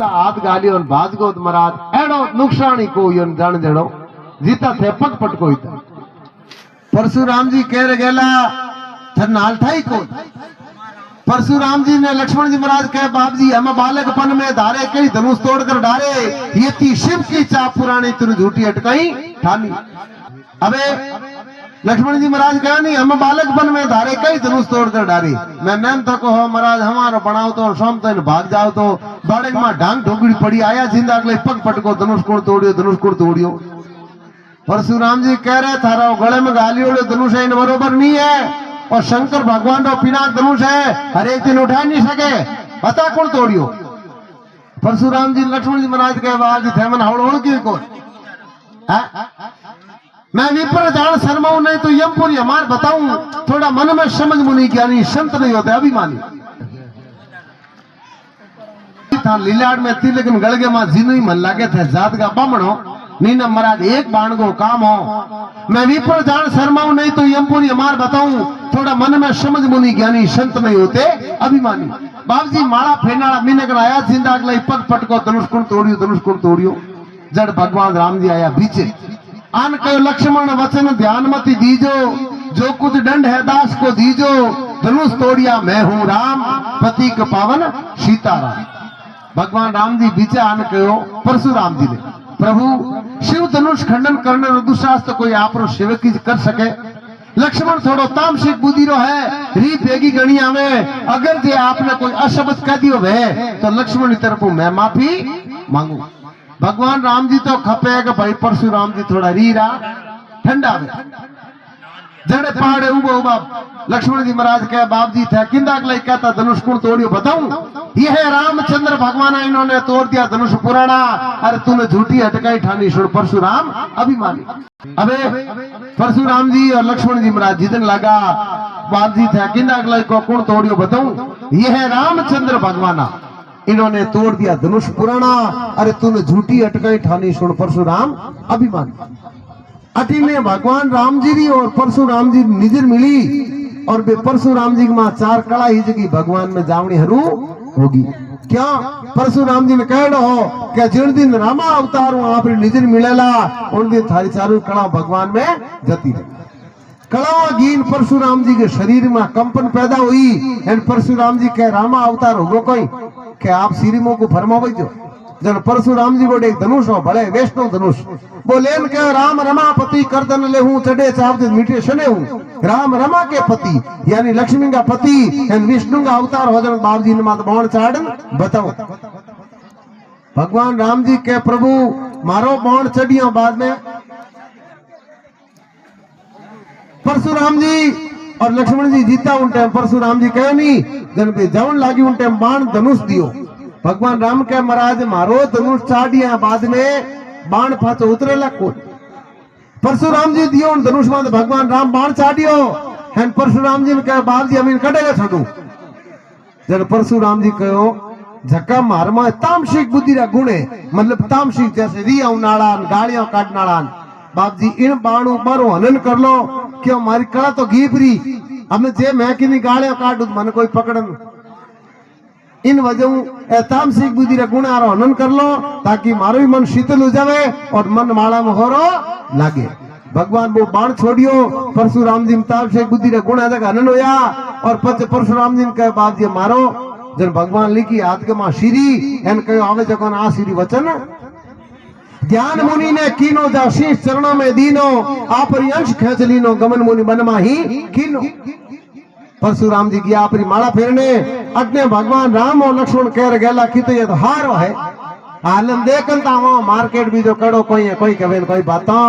हाथ गाली और भाज गो महाराज एड़ो नुकसानी को योन जान जड़ो जीता थे पग पटको इता परशुराम जी कह गेला थर नाल थाई को परशुराम जी ने लक्ष्मण जी महाराज कहे बाप जी हम बालकपन में धारे कई धनुष तोड़कर डारे ये थी शिव की चाप पुरानी तुम झूठी अटकाई ठानी। अबे लक्ष्मण जी महाराज कहा नहीं हम बालकपन में धारे कई धनुष तोड़कर डारी मैं नैन थको हो महाराज हमारा बनाओ तो शाम तो भाग जाओ तो बाड़े में ढांग ढोगड़ी पड़ी आया जिंदा अगले पग पटको धनुष कोण तोड़ियो। परशुराम जी कह रहे थारा गले में गाली उड़े धनुष है बरोबर नहीं है और शंकर भगवान रो पिनाक धनुष है हर एक दिन उठा नहीं सके बता कौन तोड़ियो। परशुराम जी लक्ष्मण जी महाराज कहे बाज थे मन हवड़ क्यों को मैं विप्र जान शर्माऊं नहीं तो यमपुरी हमार बताऊं थोड़ा मन में समझ मुनि ज्ञानी संत नहीं होते अभिमानी था लीलाड़ में थी लेकिन गलगे मां जीनु ही मन लागे थे जात का बामणो नीना महाराज एक बाण को काम हो मैं विप्र जान शर्माऊं नहीं तो यमपुरी हमार बताऊं थोड़ा मन में समझ मुनि ज्ञानी संत नहीं होते अभिमानी। बाप जी माड़ा फेनाड़ा मीनक आया जिंदा अगला पग पटको धनुष कुण तोड़ियो जड़ भगवान राम जी आया बीचे आन कहो लक्ष्मण वचन ध्यान मती दीजो जो कुछ दंड है दास को दीजो धनुष तोड़िया मैं हूं राम पति के पावन सीताराम। भगवान राम जी बीचे आन कहो परशुराम जी ने प्रभु शिव धनुष खंडन करने दुशास्त्र कोई आप सेवक की कर सके लक्ष्मण थोड़ो तामसिक बुद्धि रो है री भेगी गणिया में अगर जे आपने कोई अशब्द कह दियो है तो लक्ष्मण की तरफ मैं माफी मांगू। भगवान राम जी तो खपे कि भाई परशुराम जी थोड़ा रीरा ठंडा जड़े पहाड़े उबो उबा लक्ष्मण जी महाराज कहे बाप जी थे किंदा कहता धनुष कुण तोड़ियो बताऊं यह रामचंद्र भगवान इन्होंने तोड़ दिया धनुष पुराना अरे तूने झूठी अटकाई ठानी सुन परशुराम अभिमानी। अबे परशुराम जी और लक्ष्मण जी महाराज जिदन लगा बाप जी थे किंदा को कुण तोड़ियो बताऊं यह रामचंद्र भगवान इन्होंने तोड़ दिया धनुष पुराना अरे तूने झूठी अटकाई ठानी सुन परशुराम अभिमानी। अटीने भगवान राम जी और परशुराम जी निजर मिली और बे परशुराम जी मां चार कला ही जगी भगवान में जावनी हरू होगी क्या परशुराम जी ने कह हो क्या जिन दिन रामा अवतार आप निजर मिलेला उन दिन थारी चारू कला भगवान में जती है कला गीन परशुराम जी के शरीर में कंपन पैदा हुई एंड परशुराम जी कह रामा अवतार होगो कोई क्या आप सिरिमो को फरमाओ जो जन परशुराम जी बोले धनुष हो भले वैष्णव धनुष बोले के राम रमापति करदन ले हूं चढ़े चाव मीठे सने हूं राम रमा के पति यानी लक्ष्मी का पति एंड विष्णु का अवतार हो जन बाप जी ने मात बाण चाड़न बताओ। भगवान राम जी के प्रभु मारो बाण चढ़िया बाद में परशुराम जी और लक्ष्मण जी जीता उन टाइम परशुराम जी कहो नहीं जन पे जवन लागी उन टाइम बाण धनुष दियो भगवान राम के महाराज मारो धनुष चाड़िया बाद में बाण फाचो उतरेला को परशुराम जी दियो उन धनुष में भगवान राम बाण चाड़ियो हैं परशुराम जी ने कहा बाप जी अमीन कटेगा छोड़ू जन परशुराम जी कहो झक्का मार में तामसिक बुद्धि रा गुण है मतलब तामसिक जैसे रिया नाड़ान गाड़ियों काटनाड़ान बाप जी इन बाणु मारो हनन कर लो क्यों मारी कला तो घीपरी हमें जे मैं कि नहीं गाड़ियों काटू मन कोई पकड़न इन वजह तामसिक बुद्धि रा गुण आरो हनन कर लो ताकि मारो भी मन शीतल हो जावे और मन माला में होरो लागे। भगवान वो बाण छोड़ियो परशुराम जी तामसिक बुद्धि रा गुण आजा हनन होया और पछ परशुराम जी ने कहे बाप जी मारो जन भगवान लिखी हाथ के मां श्री एन कहो आवे जको आ श्री वचन ज्ञान मुनि ने कीनो जा शीश चरणों में दीनो आप अंश खेच लीनो गमन मुनि बनमा ही कीनो। परशुराम जी की आपरी माला फेरने अग्ने भगवान राम और लक्ष्मण कह गेला की तो ये तो हारो है आलम देखन ता मार्केट भी जो कड़ो कोई है कोई कहे कोई बातों